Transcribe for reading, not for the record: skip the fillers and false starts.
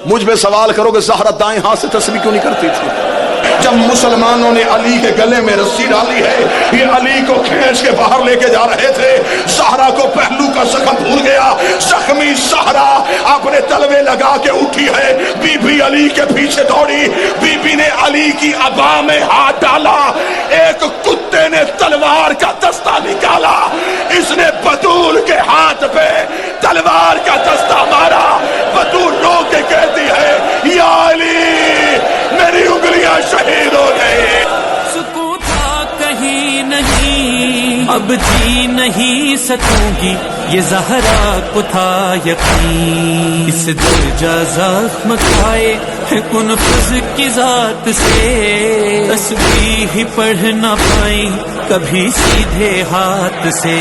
مجھ پہ سوال کرو کہ زہرا دائیں ہاتھ سے تسبیح کیوں نہیں کرتی تھی؟ جب مسلمانوں نے علی کے گلے میں رسی ڈالی ہے، یہ علی کو کھینچ کے باہر لے کے جا رہے تھے، زہرا کو پہلو کا زخم بھول گیا، زخمی زہرا اپنے تلوے لگا کے اٹھی ہے، بی بی علی کے پیچھے دوڑی، بی بی نے علی کی عبا میں ہاتھ ڈالا، ایک کتے نے تلوار کا دستہ نکالا، اس نے بطول کے ہاتھ پہ تلوار کا دستہ مارا، بطول رو کے کہتی ہے یا علی میری انگلیاں شہید ہو گئی۔ سکون تھا کہیں نہیں، اب جی نہیں سکوں گی، یہ زہرا کو تھا یقین، اس درجہ زخم کھائے کنفذ کی ذات سے، تسبیح ہی پڑھ نہ پائیں کبھی سیدھے ہاتھ سے۔